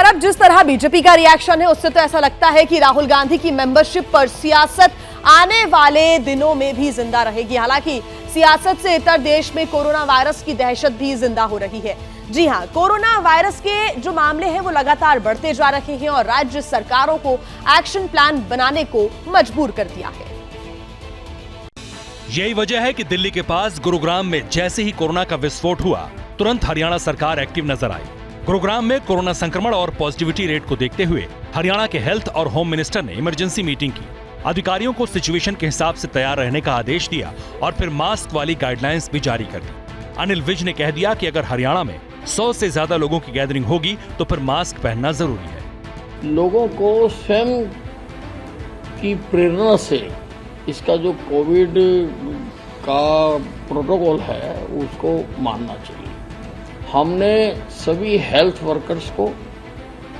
और अब जिस तरह बीजेपी का रिएक्शन है उससे तो ऐसा लगता है कि राहुल गांधी की मेंबरशिप पर सियासत आने वाले दिनों में भी जिंदा रहेगी। हालांकि सियासत से इतर देश में कोरोना वायरस की दहशत भी जिंदा हो रही है। जी हां, कोरोना वायरस के जो मामले हैं वो लगातार बढ़ते जा रहे हैं और राज्य सरकारों को एक्शन प्लान बनाने को मजबूर कर दिया है। यही वजह है कि दिल्ली के पास गुरुग्राम में जैसे ही कोरोना का विस्फोट हुआ, तुरंत हरियाणा सरकार एक्टिव नजर आई। गुरुग्राम में कोरोना संक्रमण और पॉजिटिविटी रेट को देखते हुए हरियाणा के हेल्थ और होम मिनिस्टर ने इमरजेंसी मीटिंग की, अधिकारियों को सिचुएशन के हिसाब से तैयार रहने का आदेश दिया और फिर मास्क वाली गाइडलाइंस भी जारी कर दी। अनिल विज ने कह दिया कि अगर हरियाणा में 100 से ज्यादा लोगों की गैदरिंग होगी तो फिर मास्क पहनना जरूरी है। लोगों को स्वयं की प्रेरणा से इसका जो कोविड का प्रोटोकॉल है उसको मानना चाहिए। हमने सभी हेल्थ वर्कर्स को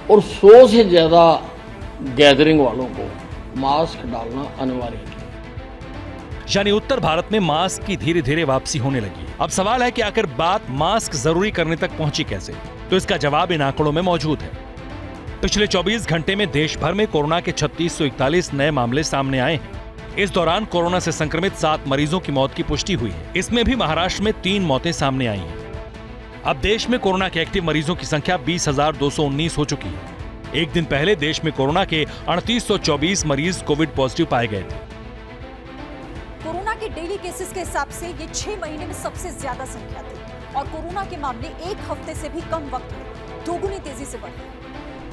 और 100 से ज्यादा गैदरिंग वालों को मास्क डालना अनिवार्य किया। यानी उत्तर भारत में मास्क की धीरे धीरे वापसी होने लगी। अब सवाल है कि आखिर बात मास्क जरूरी करने तक पहुंची कैसे? तो इसका जवाब इन आंकड़ों में मौजूद है। पिछले 24 घंटे में देश भर में कोरोना के 3641 नए मामले सामने आए हैं। इस दौरान कोरोना से संक्रमित 7 मरीजों की मौत की पुष्टि हुई है। इसमें भी महाराष्ट्र में 3 मौतें सामने आई हैं। अब देश में कोरोना के एक्टिव मरीजों की संख्या 20,219 हो चुकी है। एक दिन पहले देश में कोरोना के 3824 मरीज कोविड पॉजिटिव पाए गए थे। कोरोना के डेली केसेस के हिसाब से ये 6 महीने में सबसे ज्यादा संख्या थी और कोरोना के मामले एक हफ्ते से भी कम वक्त में दोगुनी तेजी से बढ़े।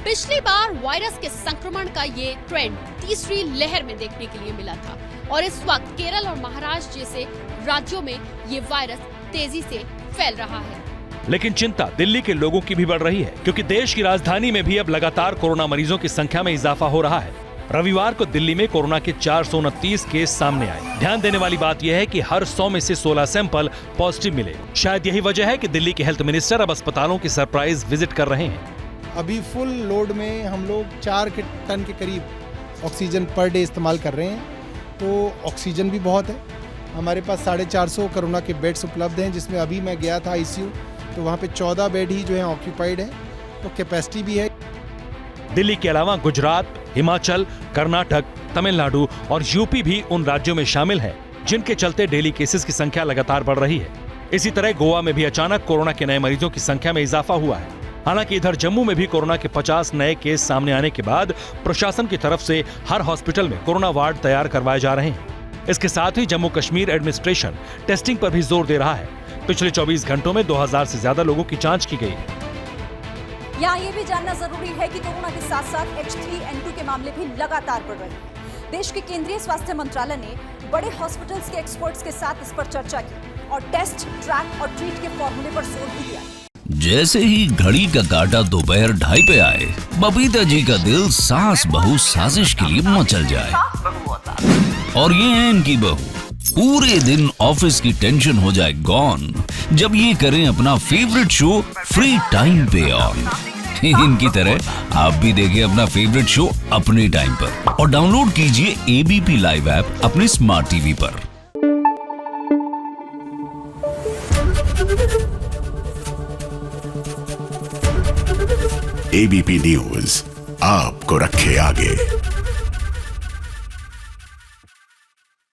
पिछली बार वायरस के संक्रमण का ये ट्रेंड तीसरी लहर में देखने के लिए मिला था और इस वक्त केरल और महाराष्ट्र जैसे राज्यों में ये वायरस तेजी से फैल रहा है। लेकिन चिंता दिल्ली के लोगों की भी बढ़ रही है, क्योंकि देश की राजधानी में भी अब लगातार कोरोना मरीजों की संख्या में इजाफा हो रहा है। रविवार को दिल्ली में कोरोना के 429 केस सामने आए। ध्यान देने वाली बात यह है कि हर 100 में से 16 सैंपल पॉजिटिव मिले। शायद यही वजह है कि दिल्ली के हेल्थ मिनिस्टर अब अस्पतालों की सरप्राइज विजिट कर रहे हैं। अभी फुल लोड में हम लोग 4 टन के करीब ऑक्सीजन पर डे इस्तेमाल कर रहे हैं, तो ऑक्सीजन भी बहुत है। हमारे पास 450 कोरोना के बेड्स उपलब्ध हैं, जिसमें अभी मैं गया था आईसीयू तो वहाँ पे 14 बेड ही जो है ऑक्यूपाइड है, तो कैपेसिटी भी है। दिल्ली के अलावा गुजरात, हिमाचल, कर्नाटक, तमिलनाडु और यूपी भी उन राज्यों में शामिल है जिनके चलते डेली केसेस की संख्या लगातार बढ़ रही है। इसी तरह गोवा में भी अचानक कोरोना के नए मरीजों की संख्या में इजाफा हुआ है। हालांकि इधर जम्मू में भी कोरोना के 50 नए केस सामने आने के बाद प्रशासन की तरफ से हर हॉस्पिटल में कोरोना वार्ड तैयार करवाए जा रहे हैं। इसके साथ ही जम्मू कश्मीर एडमिनिस्ट्रेशन टेस्टिंग पर भी जोर दे रहा है। पिछले 24 घंटों में 2000 से ज्यादा लोगों की जांच की गई। यहाँ ये भी जानना जरूरी है कि कोरोना के साथ साथ H3N2 के मामले भी लगातार बढ़ रहे हैं। देश के केंद्रीय स्वास्थ्य मंत्रालय ने बड़े हॉस्पिटल्स के एक्सपर्ट्स के साथ इस पर चर्चा की और टेस्ट, ट्रैक और ट्रीट के फॉर्मूले पर जोर भी दिया। जैसे ही घड़ी का काटा दोपहर 2:30 पे आए, बबीता जी का दिल सास बहू साजिश के लिए मचल जाए। और ये है इनकी बहू, पूरे दिन ऑफिस की टेंशन हो जाए गॉन जब ये करें अपना फेवरेट शो फ्री टाइम पे ऑन। इनकी तरह आप भी देखें अपना फेवरेट शो अपने टाइम पर और डाउनलोड कीजिए एबीपी लाइव ऐप अपने स्मार्ट टीवी पर। एबीपी न्यूज आपको रखे आगे।